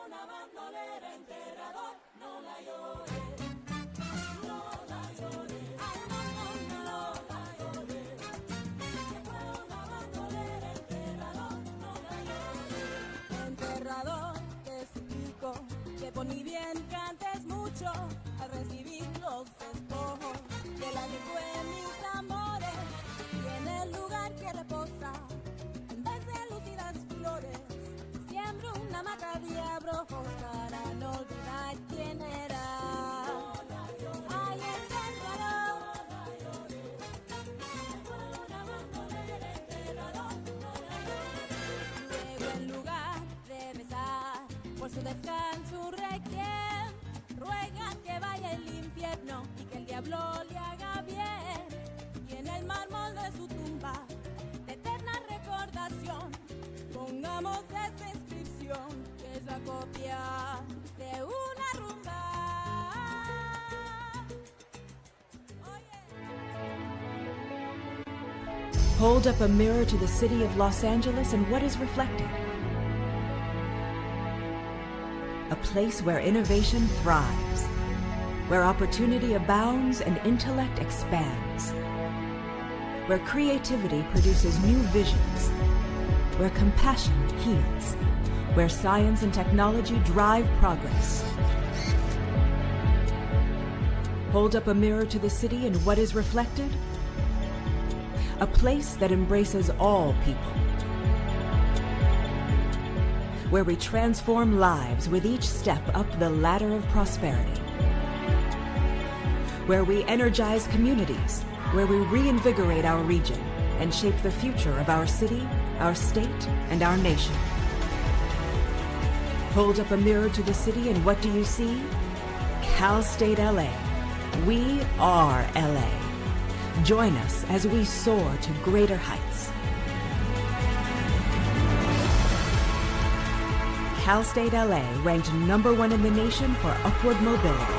una bandolera, enterrador, no la llores, no la llores, ay, no la llores, que fue una bandolera, enterrador, no la llores. Enterrador, te suplico que por mi bien cantes mucho al recibir los despojos de la que fue mis amores, y en el lugar que reposa, en vez de lucidas flores, siembro una mata de abrojos para no olvidar quién era. Ay, enterrador, una bandolera, enterrador, luego en lugar de rezar por su descanso un requiem, ruega que vaya al infierno y que el diablo le haga bien, y en el mármol de su tumba de eterna recordación pongamos esta inscripción, que es la copia de una rumba. Hold up a mirror to the city of Los Angeles and what is reflected? A place where innovation thrives, where opportunity abounds and intellect expands, where creativity produces new visions, where compassion heals, where science and technology drive progress. Hold up a mirror to the city and what is reflected? A place that embraces all people, where we transform lives with each step up the ladder of prosperity, where we energize communities, where we reinvigorate our region and shape the future of our city, our state, and our nation. Hold up a mirror to the city and what do you see? Cal State LA. We are LA. Join us as we soar to greater heights. Cal State LA ranked #1 in the nation for upward mobility.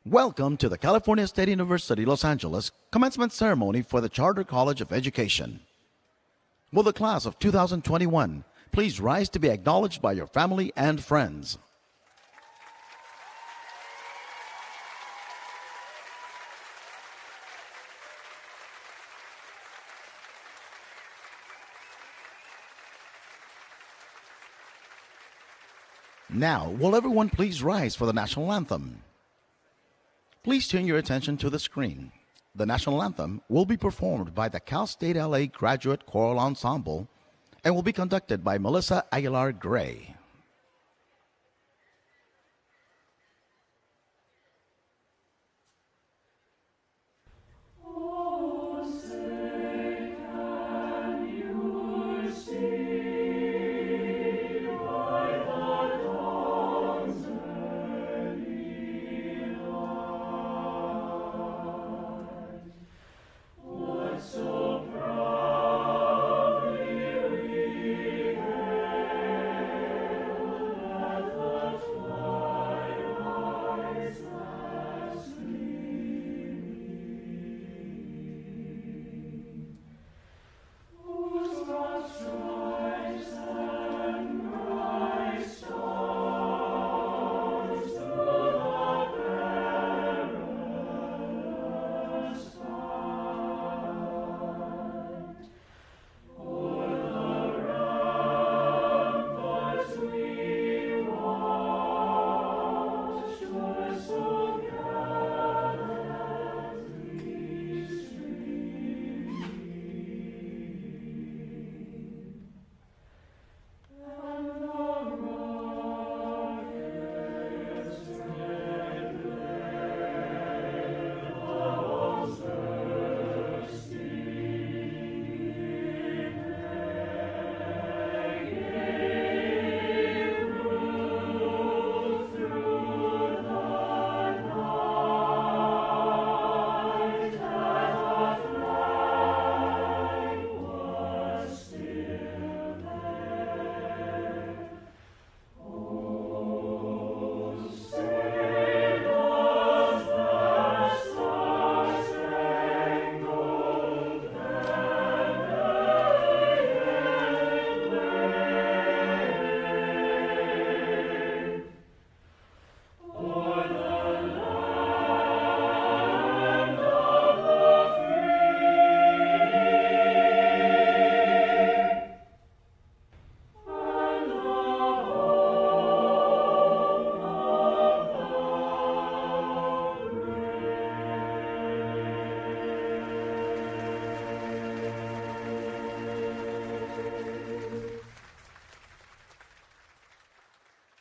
Welcome to the California State University, Los Angeles commencement ceremony for the Charter College of Education. Will the class of 2021 please rise to be acknowledged by your family and friends? Now, will everyone please rise for the national anthem? Please turn your attention to the screen. The national anthem will be performed by the Cal State LA Graduate Choral Ensemble and will be conducted by Melissa Aguilar Gray.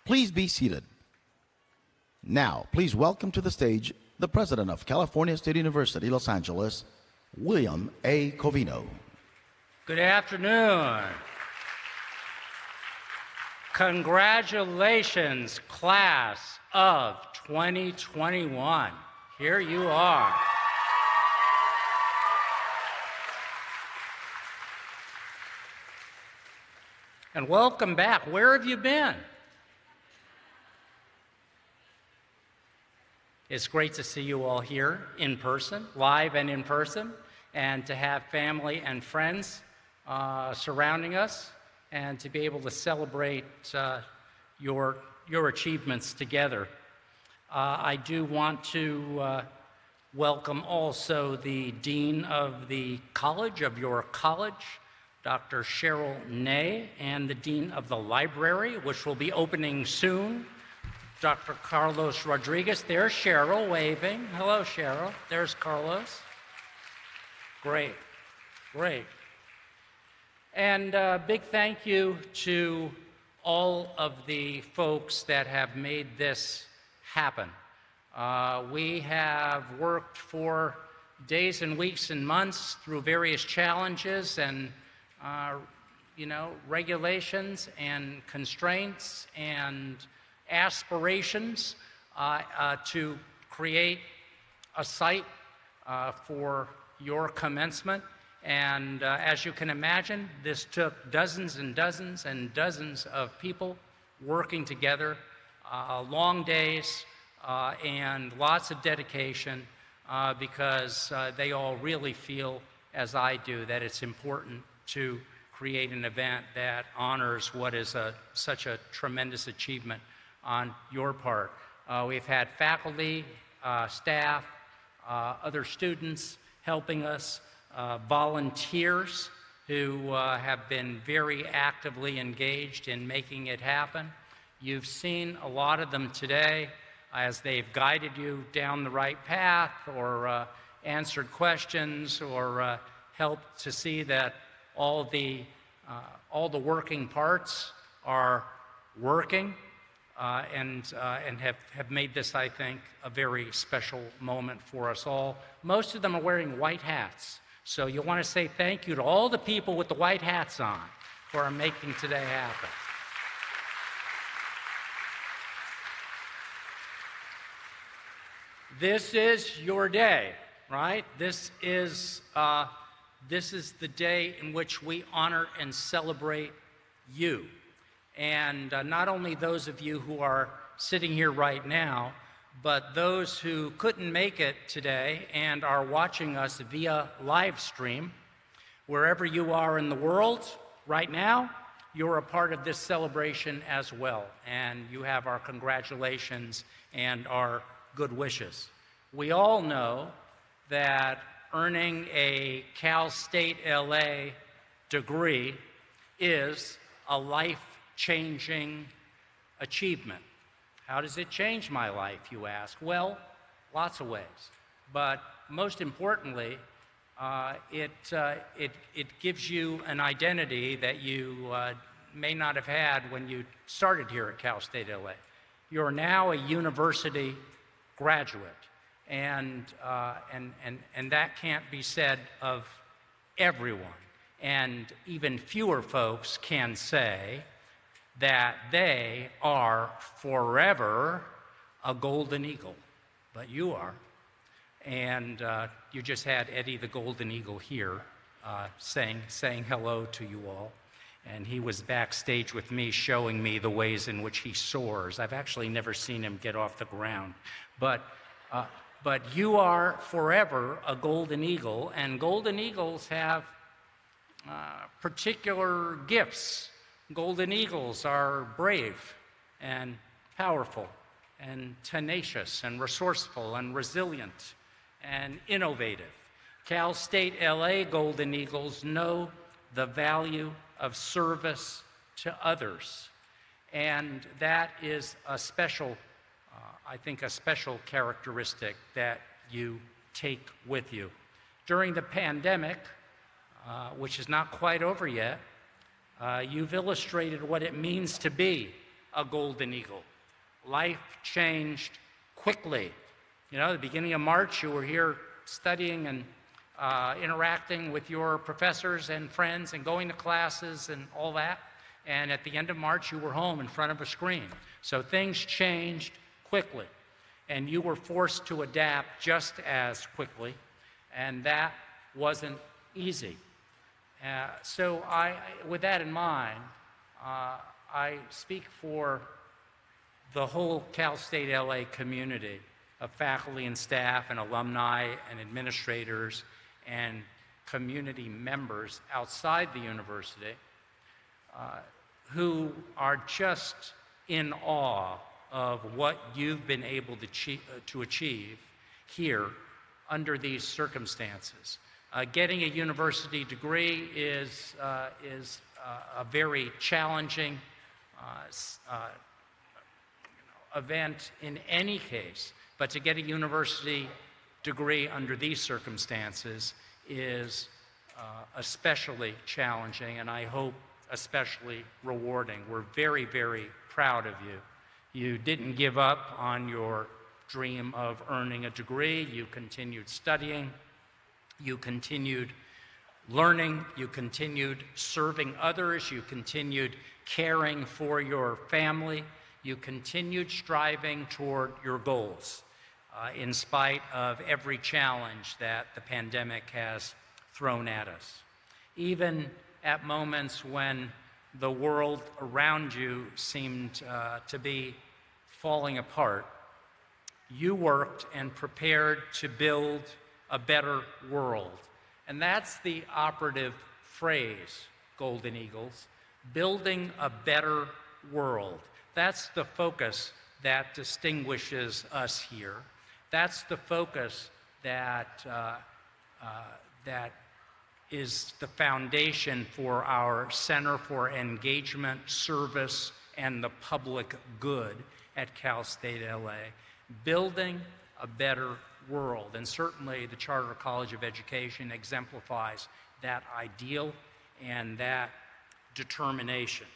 Please be seated. Now, please welcome to the stage the President of California State University, Los Angeles, William A. Covino. Good afternoon. Congratulations, class of 2021. Here you are. And welcome back. Where have you been? It's great to see you all here in person, live and in person, and to have family and friends surrounding us, and to be able to celebrate your achievements together. I do want to welcome also the Dean of the College, of your college, Dr. Cheryl Ney, and the Dean of the Library, which will be opening soon, Dr. Carlos Rodriguez. There's Cheryl waving. Hello, Cheryl. There's Carlos. Great, great. And a big thank you to all of the folks that have made this happen. We have worked for days and weeks and months through various challenges and regulations and constraints and aspirations to create a site for your commencement. And as you can imagine, this took dozens and dozens and dozens of people working together, long days, and lots of dedication, because they all really feel, as I do, that it's important to create an event that honors what is such a tremendous achievement on your part. We've had faculty, staff, other students helping us, volunteers who have been very actively engaged in making it happen. You've seen a lot of them today as they've guided you down the right path, or answered questions, or helped to see that all the working parts are working, and have made this, I think, a very special moment for us all. Most of them are wearing white hats, so you want to say thank you to all the people with the white hats on who are making today happen. This is your day, right? This is the day in which we honor and celebrate you. And not only those of you who are sitting here right now, but those who couldn't make it today and are watching us via live stream. Wherever you are in the world right now, you're a part of this celebration as well, and you have our congratulations and our good wishes. We all know that earning a Cal State LA degree is a life-changing achievement. How does it change my life, you ask? Well, lots of ways. But most importantly, it gives you an identity that you may not have had when you started here at Cal State LA. You're now a university graduate, and that can't be said of everyone. And even fewer folks can say that they are forever a golden eagle, but you are. And you just had Eddie the Golden Eagle here saying hello to you all. And he was backstage with me, showing me the ways in which he soars. I've actually never seen him get off the ground. But you are forever a golden eagle, and golden eagles have particular gifts. Golden eagles are brave and powerful and tenacious and resourceful and resilient and innovative. Cal State LA Golden Eagles know the value of service to others, and that is a special, I think, a special characteristic that you take with you. During the pandemic, which is not quite over yet, you've illustrated what it means to be a Golden Eagle. Life changed quickly. You know, at the beginning of March, you were here studying and interacting with your professors and friends and going to classes and all that. And at the end of March, you were home in front of a screen. So things changed quickly. And you were forced to adapt just as quickly. And that wasn't easy. So with that in mind, I speak for the whole Cal State LA community of faculty and staff and alumni and administrators and community members outside the university who are just in awe of what you've been able to achieve here under these circumstances. Getting a university degree is a very challenging event in any case, but to get a university degree under these circumstances is especially challenging, and I hope especially rewarding. We're very, very proud of you. You didn't give up on your dream of earning a degree. You continued studying. You continued learning. You continued serving others. You continued caring for your family. You continued striving toward your goals in spite of every challenge that the pandemic has thrown at us. Even at moments when the world around you seemed to be falling apart, you worked and prepared to build a better world. And that's the operative phrase, Golden Eagles, building a better world. That's the focus that distinguishes us here. That's the focus that is the foundation for our Center for Engagement, Service, and the Public Good at Cal State LA, building a better world. And certainly the Charter College of Education exemplifies that ideal and that determination.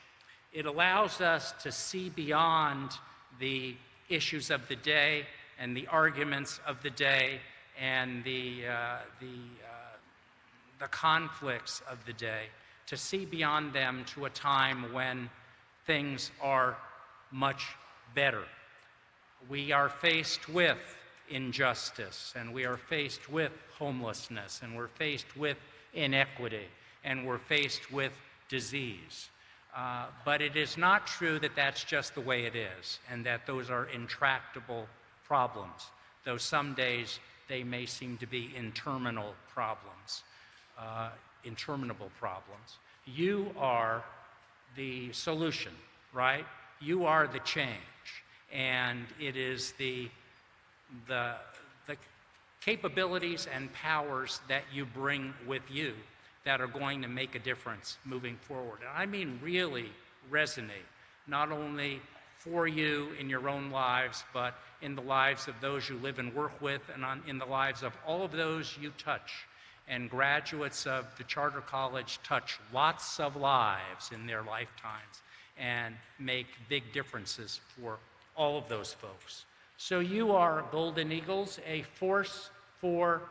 It allows us to see beyond the issues of the day and the arguments of the day and the conflicts of the day, to see beyond them to a time when things are much better. We are faced with injustice, and we are faced with homelessness, and we're faced with inequity, and we're faced with disease. But it is not true that that's just the way it is, and that those are intractable problems, though some days they may seem to be interminable problems. You are the solution, right? You are the change, and it is the capabilities and powers that you bring with you that are going to make a difference moving forward. And I mean really resonate, not only for you in your own lives, but in the lives of those you live and work with, and in the lives of all of those you touch. And graduates of the Charter College touch lots of lives in their lifetimes and make big differences for all of those folks. So you are, Golden Eagles, a force for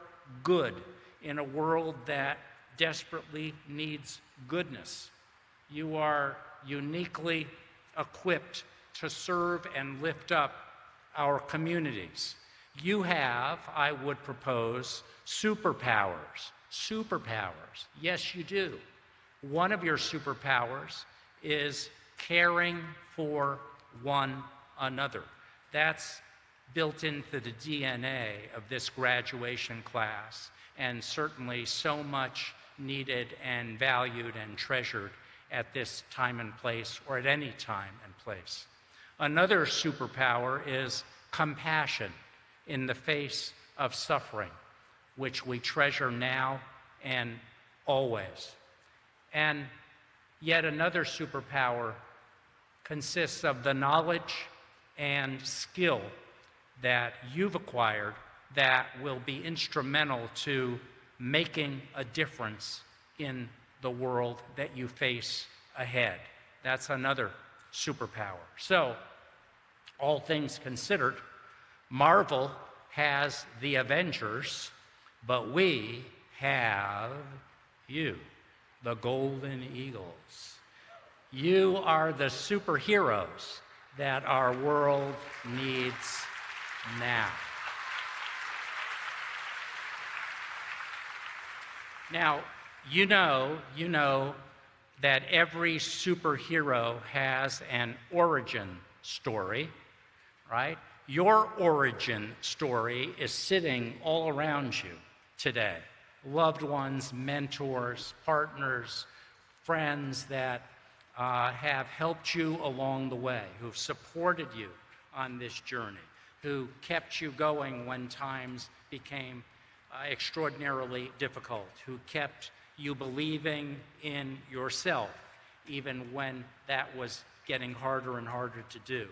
good in a world that desperately needs goodness. You are uniquely equipped to serve and lift up our communities. You have, I would propose, superpowers. Superpowers. Yes, you do. One of your superpowers is caring for one another. That's built into the DNA of this graduation class, and certainly so much needed and valued and treasured at this time and place, or at any time and place. Another superpower is compassion in the face of suffering, which we treasure now and always. And yet another superpower consists of the knowledge and skill that you've acquired that will be instrumental to making a difference in the world that you face ahead. That's another superpower. So, all things considered, Marvel has the Avengers, but we have you, the Golden Eagles. You are the superheroes that our world needs now. Now, you know that every superhero has an origin story, right? Your origin story is sitting all around you today. Loved ones, mentors, partners, friends that have helped you along the way, who've supported you on this journey, who kept you going when times became extraordinarily difficult, who kept you believing in yourself, even when that was getting harder and harder to do.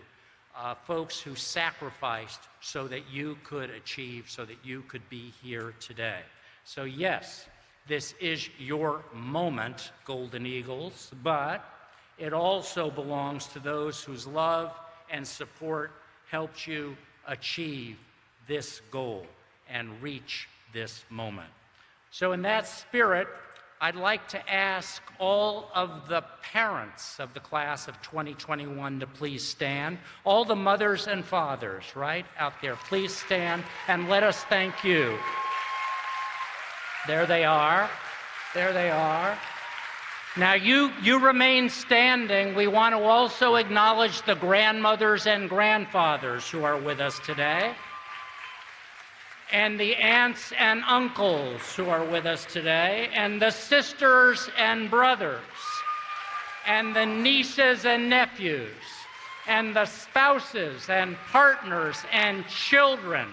Folks who sacrificed so that you could achieve, so that you could be here today. So yes, this is your moment, Golden Eagles, but it also belongs to those whose love and support helped you achieve this goal and reach this moment. So in that spirit, I'd like to ask all of the parents of the class of 2021 to please stand. All the mothers and fathers, right, out there, please stand and let us thank you. There they are. There they are. Now you remain standing. We want to also acknowledge the grandmothers and grandfathers who are with us today, and the aunts and uncles who are with us today, and the sisters and brothers, and the nieces and nephews, and the spouses and partners and children,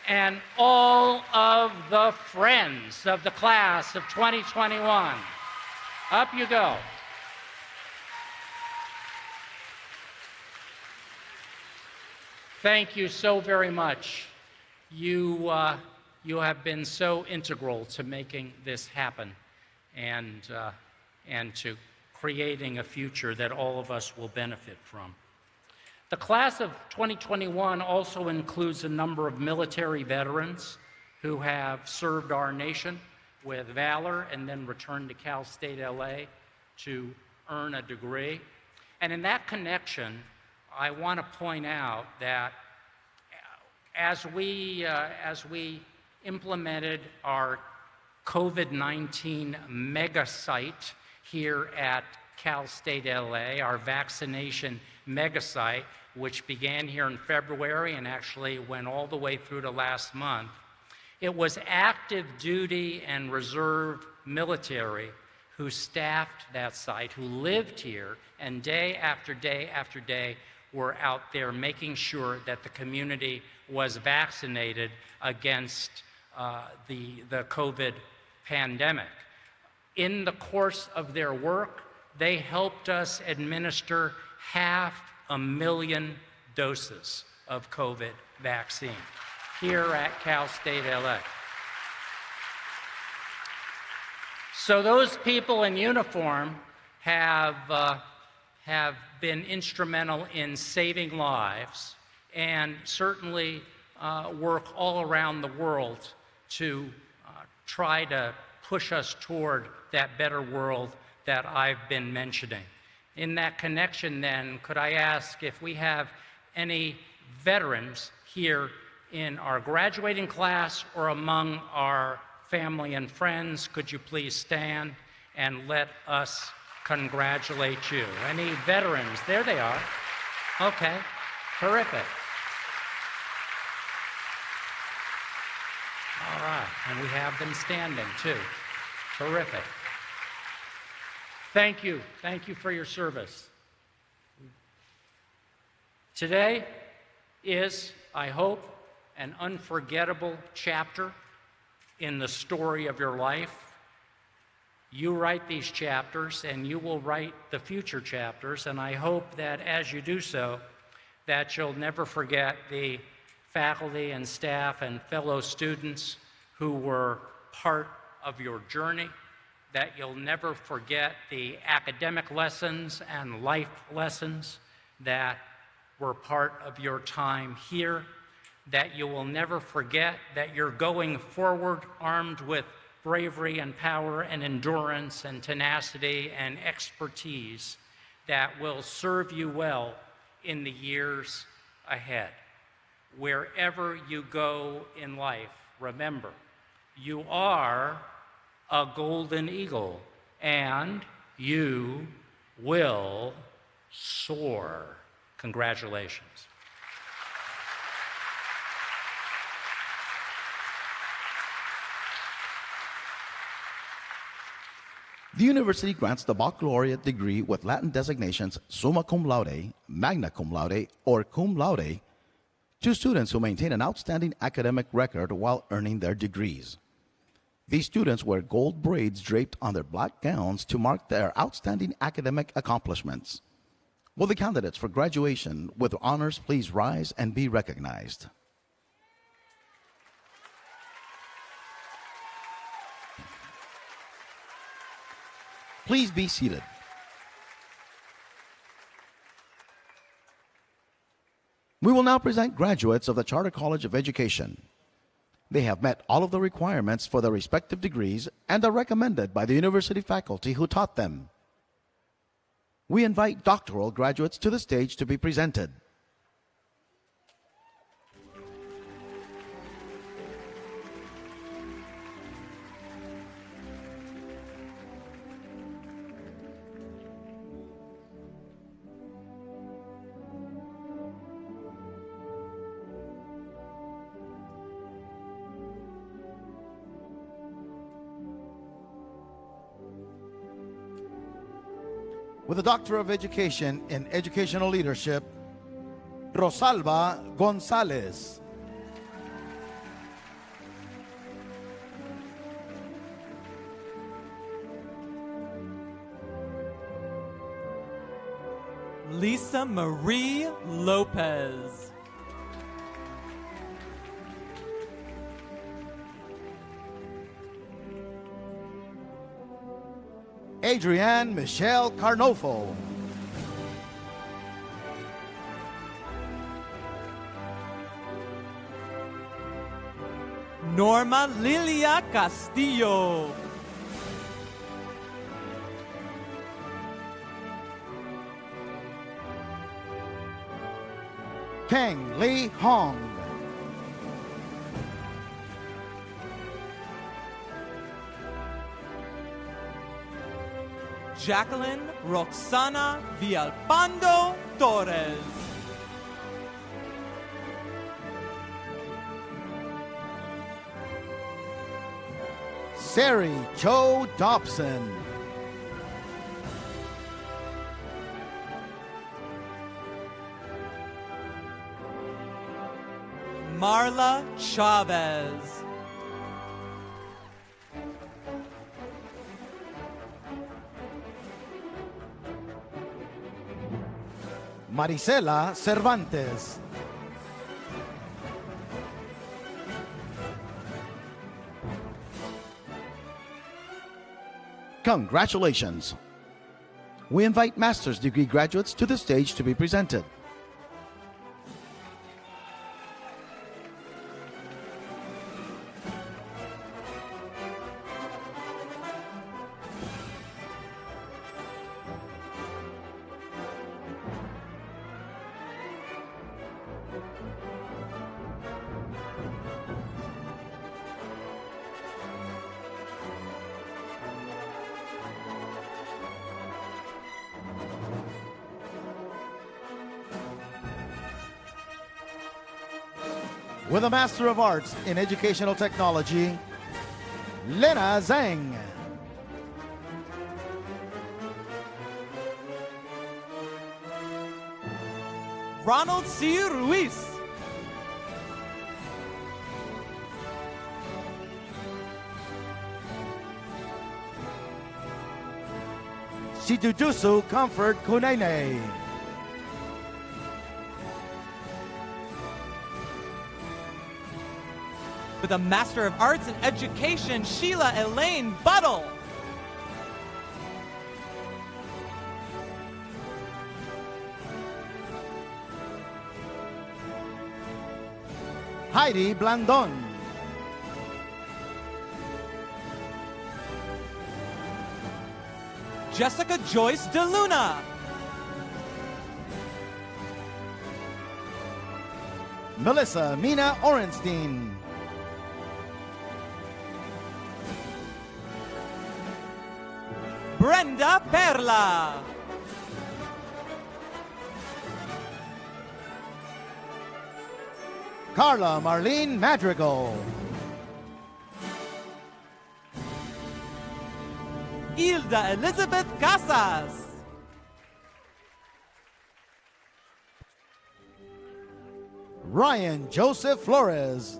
and all of the friends of the class of 2021. Up you go. Thank you so very much. You have been so integral to making this happen and to creating a future that all of us will benefit from. The class of 2021 also includes a number of military veterans who have served our nation with valor and then returned to Cal State LA to earn a degree. And in that connection, I want to point out that as we implemented our COVID-19 mega site here at Cal State LA, our vaccination mega site, which began here in February and actually went all the way through to last month, it was active duty and reserve military who staffed that site, who lived here, and day after day after day were out there making sure that the community was vaccinated against the COVID pandemic. In the course of their work, they helped us administer 500,000 doses of COVID vaccine here at Cal State LA. So those people in uniform have been instrumental in saving lives and certainly work all around the world to try to push us toward that better world that I've been mentioning. In that connection then, could I ask if we have any veterans here in our graduating class or among our family and friends, could you please stand and let us congratulate you? Any veterans? There they are. Okay, terrific. All right, and we have them standing too. Terrific. Thank you. Thank you for your service. Today is, I hope, an unforgettable chapter in the story of your life. You write these chapters and you will write the future chapters, and I hope that as you do so, that you'll never forget the faculty and staff and fellow students who were part of your journey, that you'll never forget the academic lessons and life lessons that were part of your time here, that you will never forget that you're going forward armed with bravery and power and endurance and tenacity and expertise that will serve you well in the years ahead. Wherever you go in life, remember, you are a golden eagle, and you will soar. Congratulations. The university grants the baccalaureate degree with Latin designations summa cum laude, magna cum laude, or cum laude to students who maintain an outstanding academic record while earning their degrees. These students wear gold braids draped on their black gowns to mark their outstanding academic accomplishments. Will the candidates for graduation with honors please rise and be recognized? Please be seated. We will now present graduates of the Charter College of Education. They have met all of the requirements for their respective degrees and are recommended by the university faculty who taught them. We invite doctoral graduates to the stage to be presented. With a Doctor of Education in Educational Leadership, Rosalba Gonzalez. Lisa Marie Lopez. Adrienne Michelle Carnofo. Norma Lilia Castillo. Kang Lee Hong. Jacqueline Roxana Villalpando Torres. Sari Cho Dobson. Marla Chavez. Marisela Cervantes. Congratulations. We invite master's degree graduates to the stage to be presented. With a Master of Arts in Educational Technology, Lena Zhang. Ronald C. Ruiz. Situdusu Comfort Kunene. With a Master of Arts in Education, Sheila Elaine Buttle. Heidi Blandon. Jessica Joyce De Luna. Melissa Mina Orenstein. Brenda Perla. Carla Marlene Madrigal. Hilda Elizabeth Casas. Ryan Joseph Flores.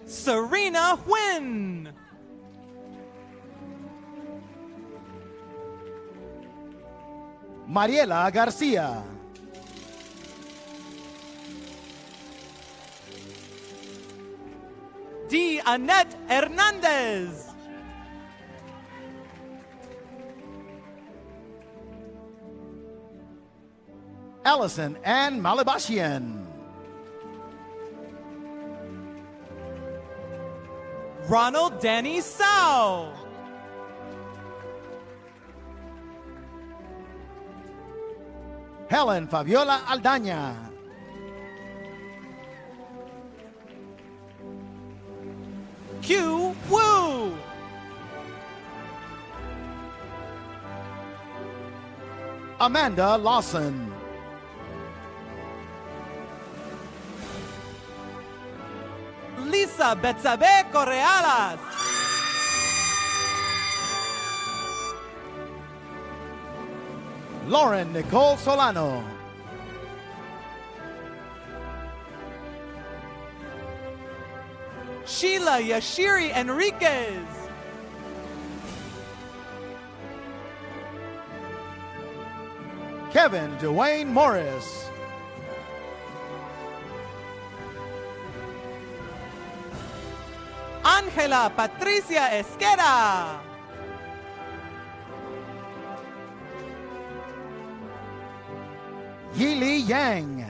Serena Huynh. Mariela Garcia. D. Annette Hernandez. Allison Ann Malibashian. Ronald Danny Sao. Helen Fabiola Aldaña. Q Wu. Amanda Lawson. Lisa Betsabe Correalas. Lauren Nicole Solano. Sheila Yashiri Enriquez. Kevin Dwayne Morris. Ángela Patricia Esquera. Yili Yang.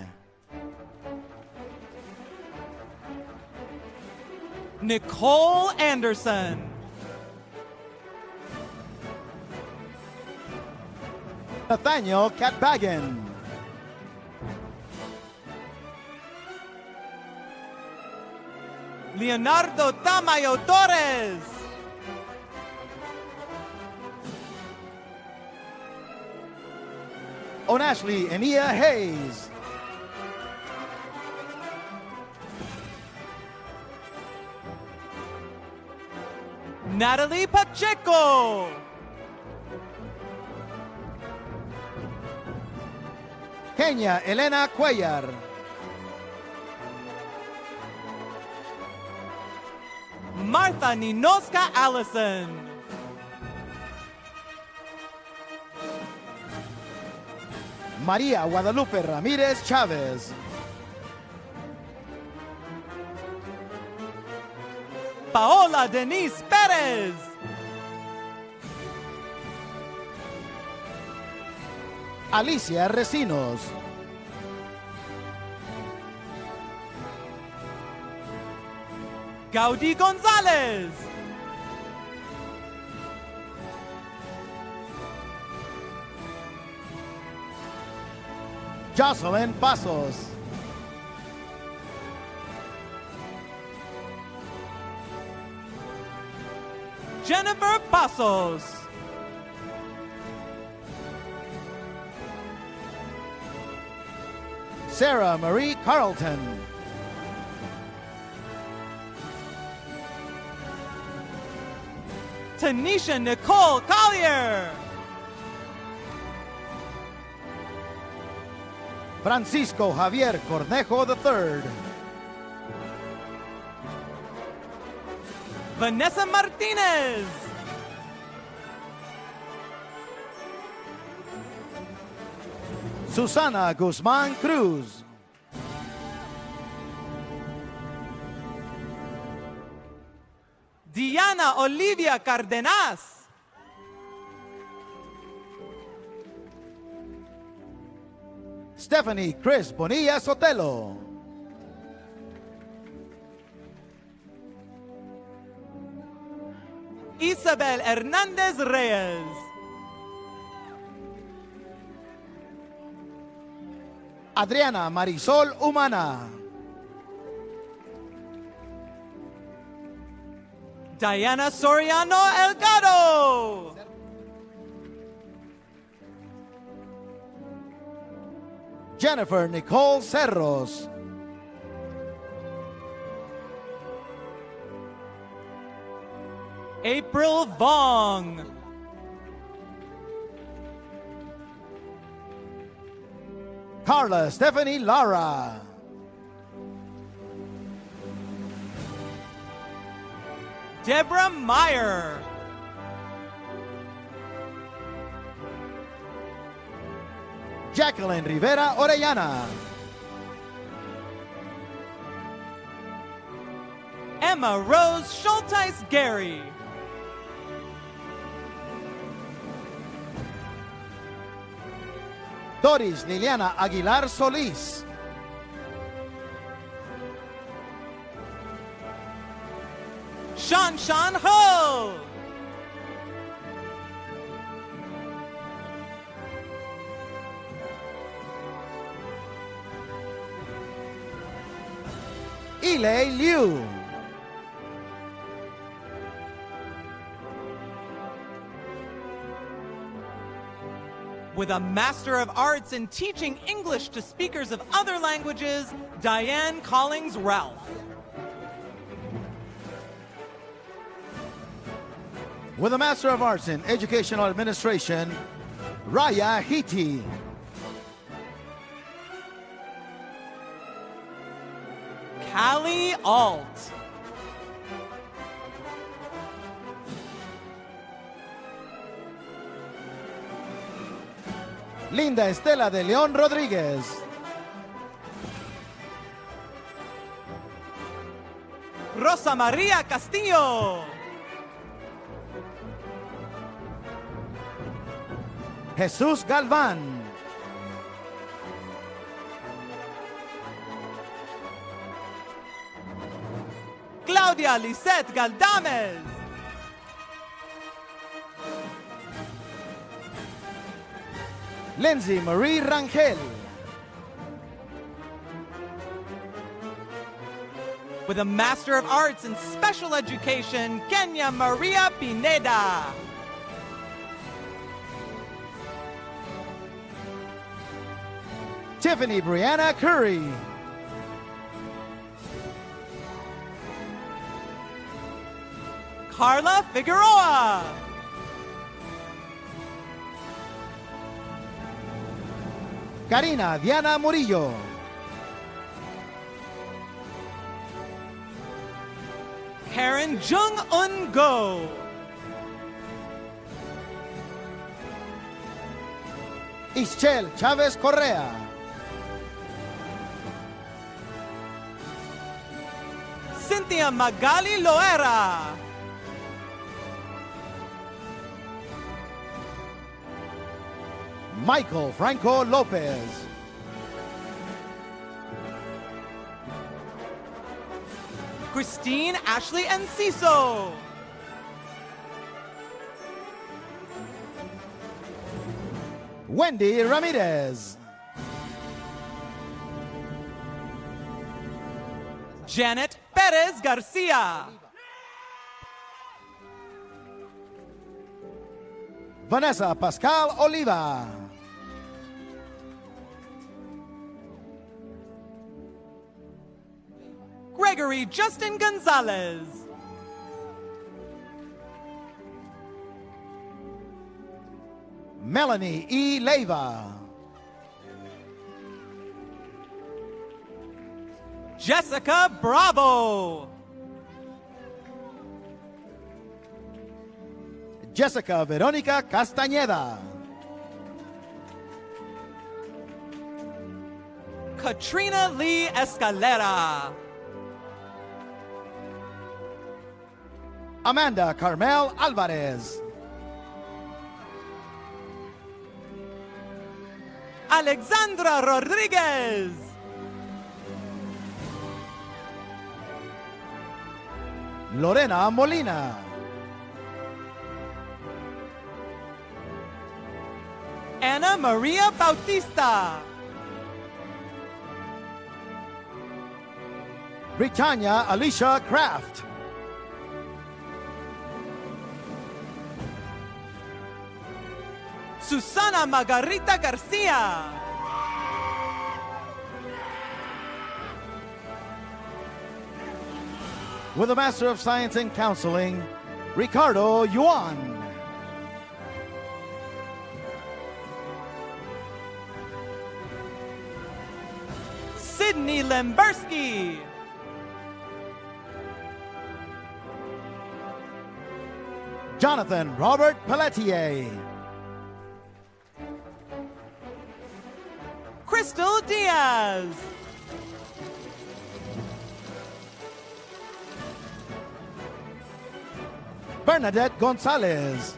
Nicole Anderson. Nathaniel Catbagan. Leonardo Tamayo Torres. Onashley Enia Hayes. Natalie Pacheco. Kenya Elena Cuellar. Martha Ninoska Allison. María Guadalupe Ramírez Chávez. Paola Denise Perez. Alicia Recinos. Gaudí González. Jocelyn Pasos. Jennifer Pasos. Sarah Marie Carlton. Tanisha Nicole Collier. Francisco Javier Cornejo III. Vanessa Martinez. Susana Guzman Cruz. Diana Olivia Cardenas. Stephanie Chris Bonilla Sotelo. Isabel Hernandez Reyes. Adriana Marisol Humana. Diana Soriano Elgado. Jennifer Nicole Cerros. April Vong. Carla Stephanie Lara. Deborah Meyer. Jacqueline Rivera Orellana. Emma Rose Schulteis Gary. Doris Liliana Aguilar Solís. Shan Ho. Ilay Liu. With a Master of Arts in Teaching English to Speakers of Other Languages, Diane Collings Ralph. With a Master of Arts in Educational Administration, Raya Hiti. Callie Alt. Linda Estela de León Rodríguez. Rosa María Castillo. Jesús Galván. Claudia Lisette Galdames. Lindsay Marie Rangel. With a Master of Arts in Special Education, Kenya Maria Pineda. Tiffany Brianna Curry. Carla Figueroa. Karina Diana Murillo. Karen Jung Un Go. Ischel Chávez Correa. Cynthia Magali Loera. Michael Franco Lopez. Christine Ashley Enciso. Wendy Ramirez. Janet Perez Garcia. Vanessa Pascal Oliva. Gregory Justin Gonzalez. Melanie E. Leyva. Jessica Bravo. Jessica Verónica Castañeda. Katrina Lee Escalera. Amanda Carmel Alvarez. Alexandra Rodriguez. Lorena Molina. Ana Maria Bautista. Britannia Alicia Kraft. Susana Margarita Garcia. With a Master of Science in Counseling, Ricardo Yuan. Sydney Lemberski. Jonathan Robert Pelletier. Crystal Diaz. Bernadette Gonzalez.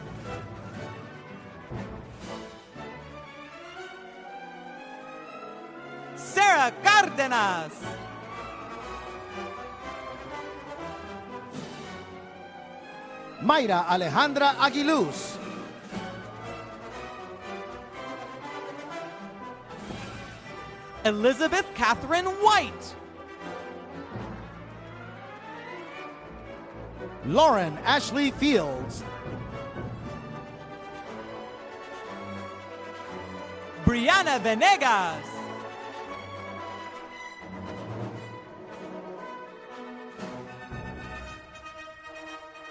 Sarah Cárdenas. Mayra Alejandra Aguiluz. Elizabeth Catherine White. Lauren Ashley Fields. Brianna Venegas.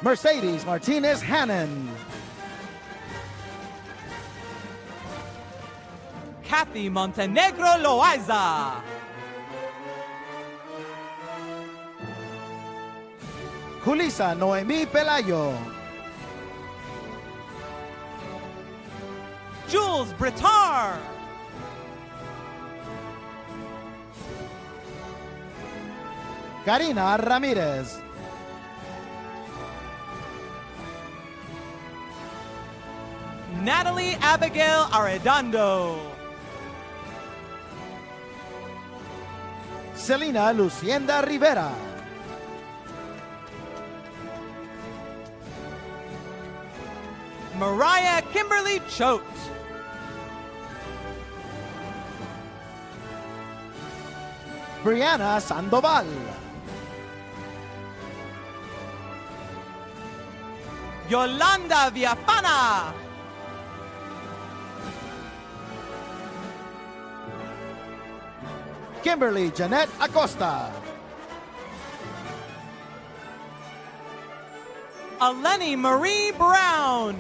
Mercedes Martinez Hannon. Kathy Montenegro Loaiza. Julissa Noemí Pelayo. Jules Britar. Karina Ramirez. Natalie Abigail Arredondo. Celina Lucienda Rivera. Mariah Kimberly Choate. Brianna Sandoval. Yolanda Viafana. Kimberly Jeanette Acosta. Eleni Marie Brown.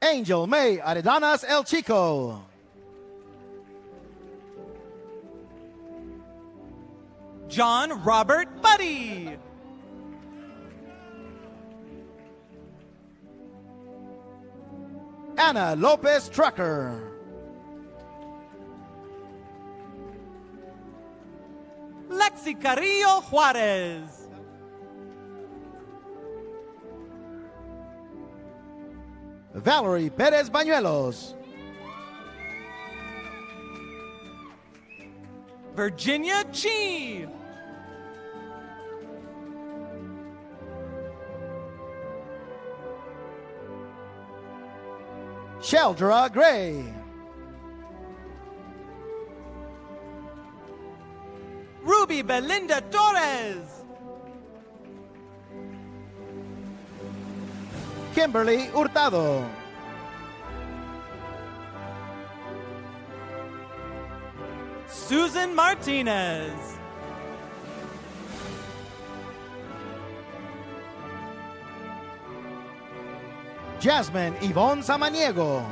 Angel May Aredanas El Chico. John Robert Buddy. Anna Lopez Trucker. Lexi Carrillo Juarez. Valerie Perez Bañuelos. Virginia Chi. Sheldra Gray. Ruby Belinda Torres. Kimberly Hurtado. Susan Martinez. Jasmine Yvonne Samaniego.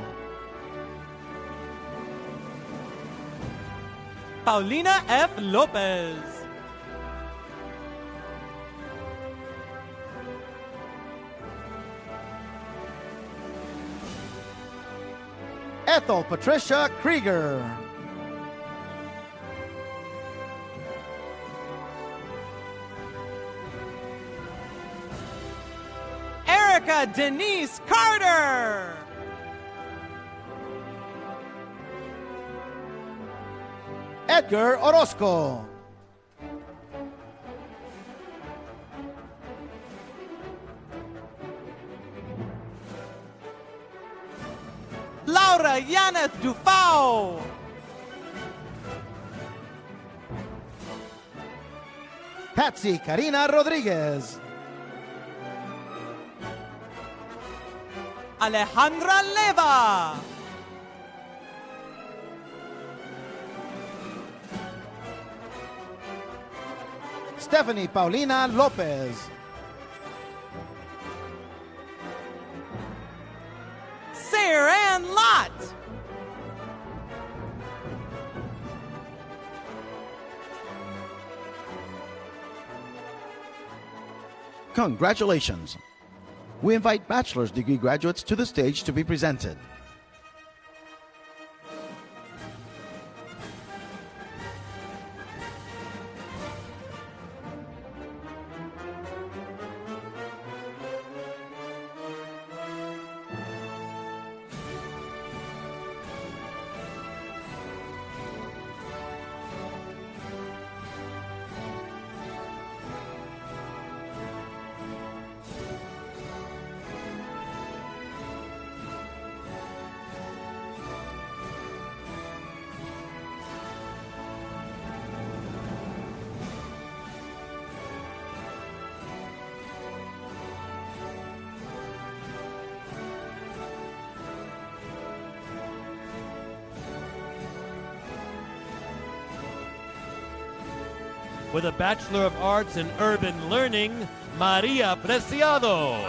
Paulina F. Lopez. Ethel Patricia Krieger. Erica Denise Carter. Edgar Orozco. Laura Yaneth Dufao. Patsy Karina Rodriguez. Alejandra Leva. Stephanie Paulina Lopez. Sarah Ann Lott. Congratulations! We invite bachelor's degree graduates to the stage to be presented. With a Bachelor of Arts in Urban Learning, Maria Preciado.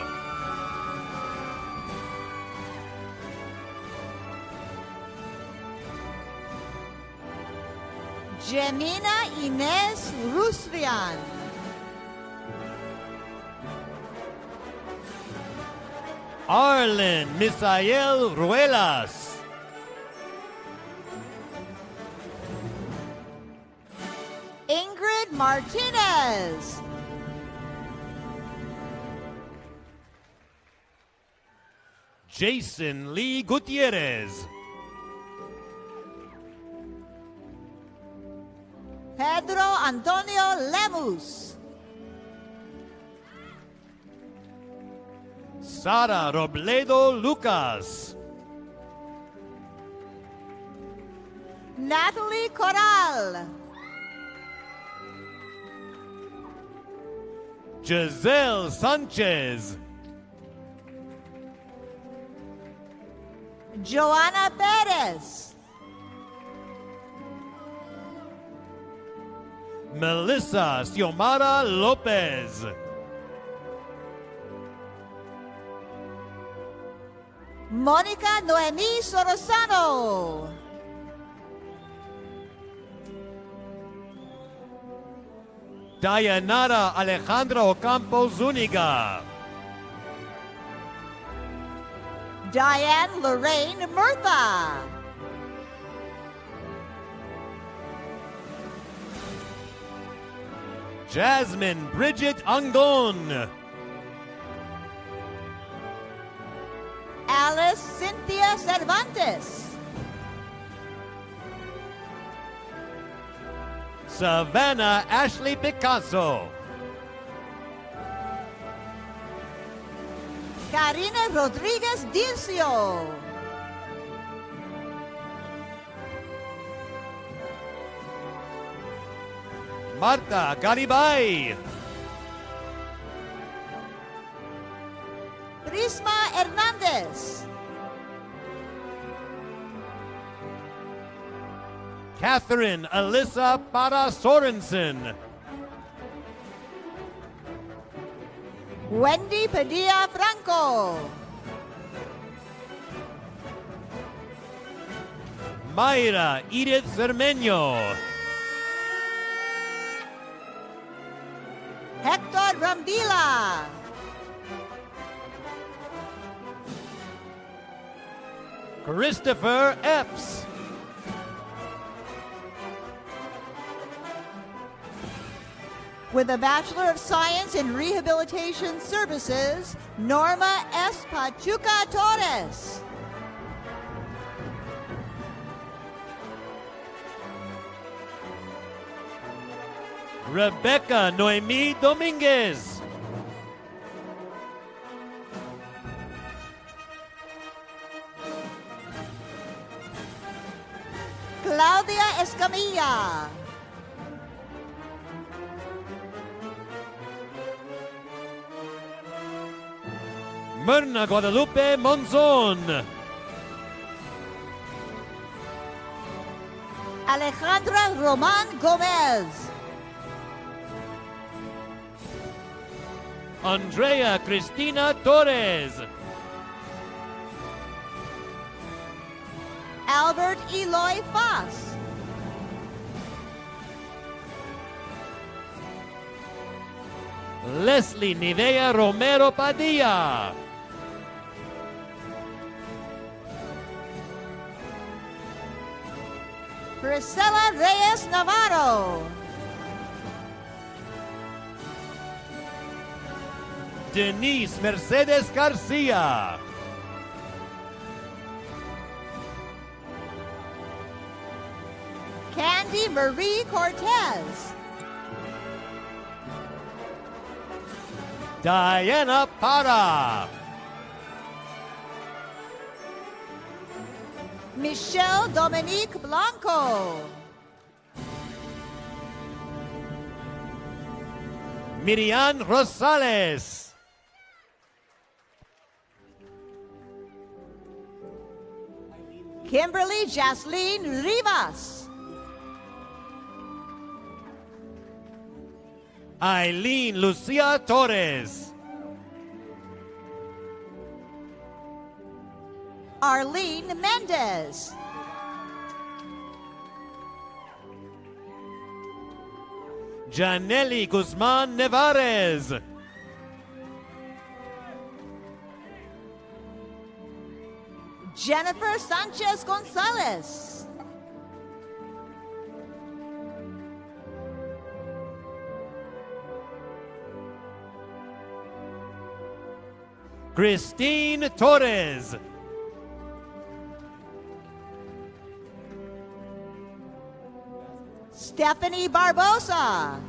Jemina Inés Rusrian. Arlen Misael Ruelas. Ingrid Martinez. Jason Lee Gutierrez. Pedro Antonio Lemus. Sara Robledo Lucas. Natalie Corral. Giselle Sanchez. Joanna Perez. Melissa Xiomara Lopez. Mónica Noemí Sorosano. Dayanara Alejandra Ocampo Zuniga. Diane Lorraine Murtha. Jasmine Bridget Angon. Alice Cynthia Cervantes. Savannah Ashley Picasso. Karina Rodriguez Dircio. Marta Garibay. Prisma Hernandez. Catherine Alyssa Para Sorensen. Wendy Padilla Franco. Mayra Edith Cermeño. Hector Brambila. Christopher Epps. With a Bachelor of Science in Rehabilitation Services, Norma S. Pachuca Torres. Rebecca Noemi Dominguez. Claudia Escamilla. Myrna Guadalupe Monzon. Alejandra Roman Gomez. Andrea Cristina Torres. Albert Eloy Foss. Leslie Nivea Romero Padilla. Priscilla Reyes Navarro. Denise Mercedes Garcia. Candy Marie Cortez. Diana Para. Michelle Dominique Blanco. Miriam Rosales. Kimberly Jasleen Rivas. Eileen Lucia Torres. Arlene Mendez. Janelli Guzman Nevarez. Jennifer Sanchez Gonzalez. Christine Torres. Stephanie Barbosa.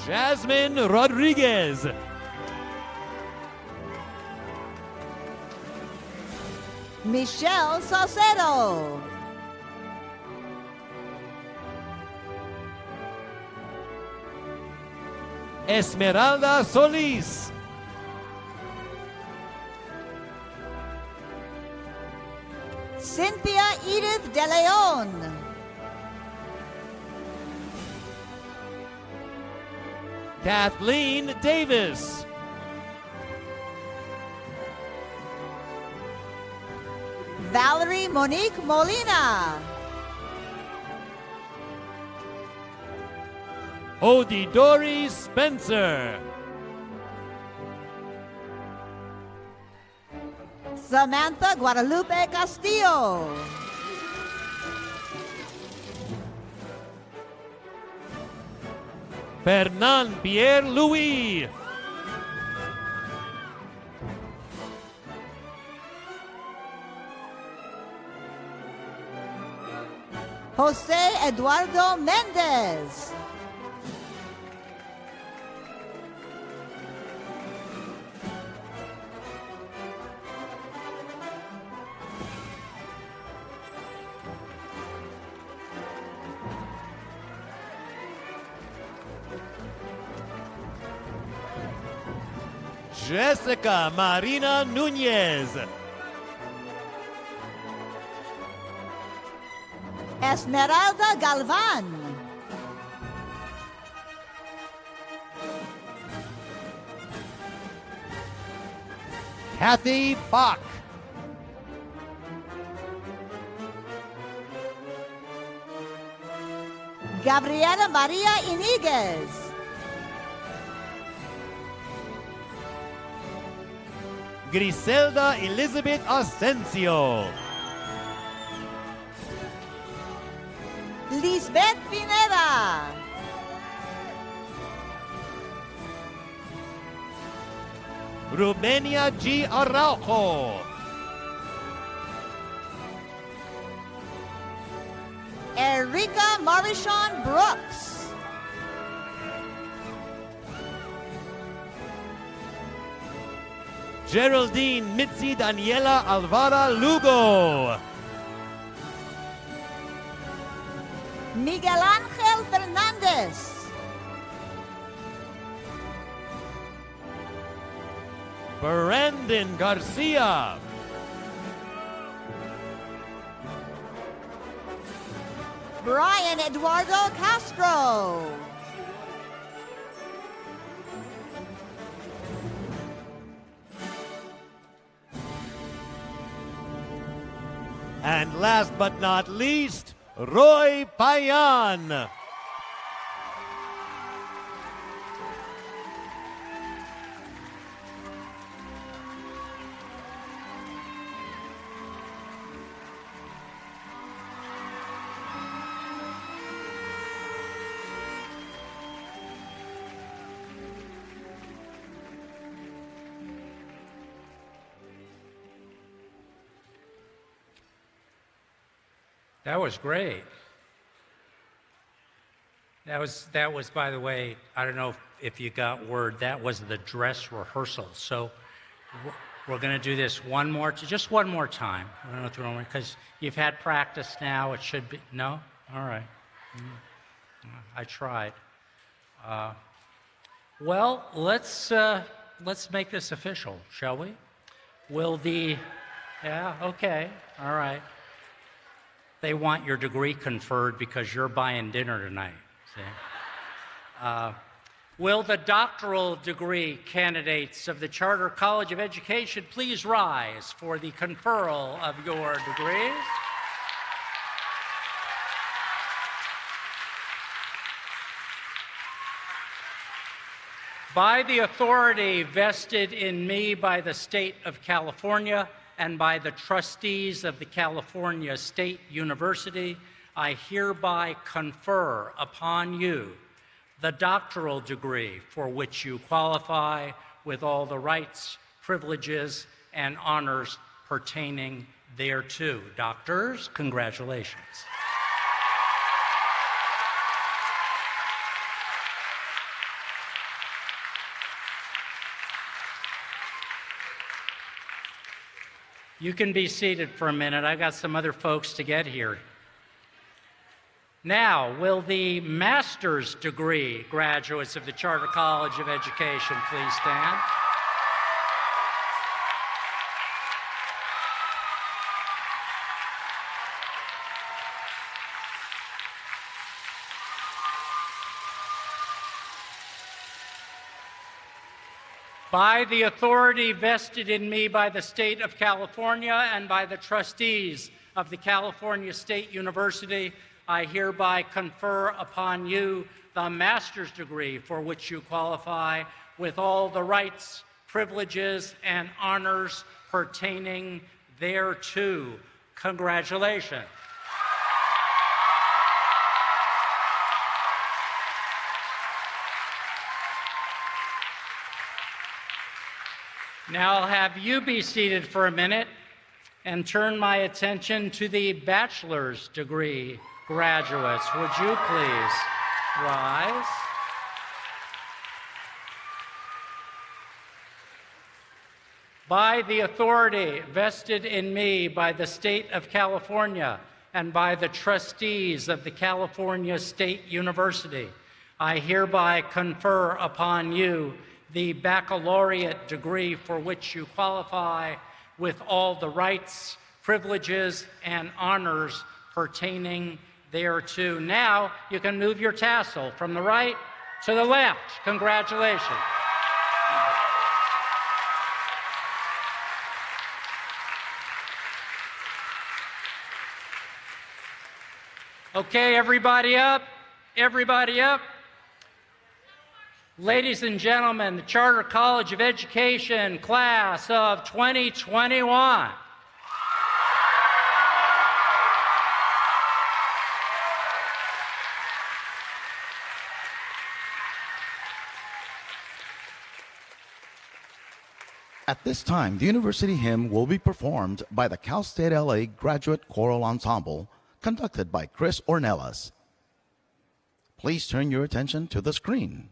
Jasmine Rodriguez. Michelle Saucedo. Esmeralda Solis. Cynthia Edith De Leon. Kathleen Davis. Valerie Monique Molina. Odidori Spencer. Samantha Guadalupe Castillo. Fernan Pierre Louis. Jose Eduardo Mendez. Jessica Marina Nunez. Esmeralda Galvan. Kathy Bach. Gabriela Maria Iniguez. Griselda Elizabeth Asensio. Lisbeth Pineda. Rumenia G. Araujo. Erika Marichon Brooks. Geraldine Mitzi Daniela Alvara Lugo. Miguel Angel Fernandez. Brandon Garcia. Brian Eduardo Castro. And last but not least, Roy Payan. That was great. That was, by the way, I don't know if you got word, that was the dress rehearsal. So we're going to do this just one more time. I don't know if you want, because you've had practice now. It should be, no? All right. I tried. Well, let's make this official, shall we? Yeah, okay, all right. They want your degree conferred because you're buying dinner tonight. See? Will the doctoral degree candidates of the Charter College of Education please rise for the conferral of your degrees? By the authority vested in me by the State of California and by the trustees of the California State University, I hereby confer upon you the doctoral degree for which you qualify with all the rights, privileges, and honors pertaining thereto. Doctors, congratulations. You can be seated for a minute. I got some other folks to get here. Now, will the master's degree graduates of the Charter College of Education please stand? By the authority vested in me by the State of California and by the trustees of the California State University, I hereby confer upon you the master's degree for which you qualify with all the rights, privileges, and honors pertaining thereto. Congratulations. Now I'll have you be seated for a minute and turn my attention to the bachelor's degree graduates. Would you please rise? By the authority vested in me by the State of California and by the trustees of the California State University, I hereby confer upon you the baccalaureate degree for which you qualify with all the rights, privileges, and honors pertaining thereto. Now you can move your tassel from the right to the left. Congratulations. Okay, everybody up, everybody up. Ladies and gentlemen, the Charter College of Education class of 2021. At this time, the university hymn will be performed by the Cal State LA Graduate Choral Ensemble, conducted by Chris Ornelas. Please turn your attention to the screen.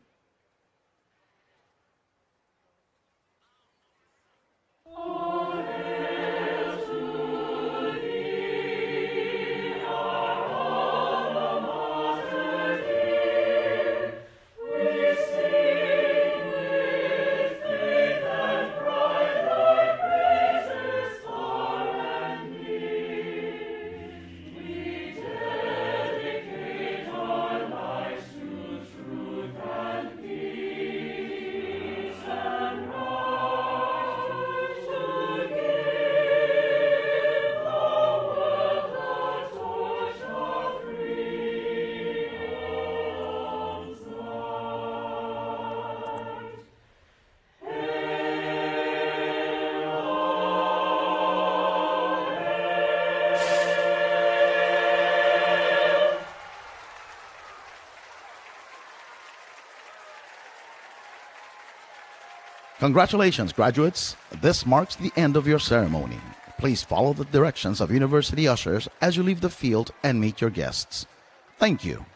Congratulations, graduates. This marks the end of your ceremony. Please follow the directions of university ushers as you leave the field and meet your guests. Thank you.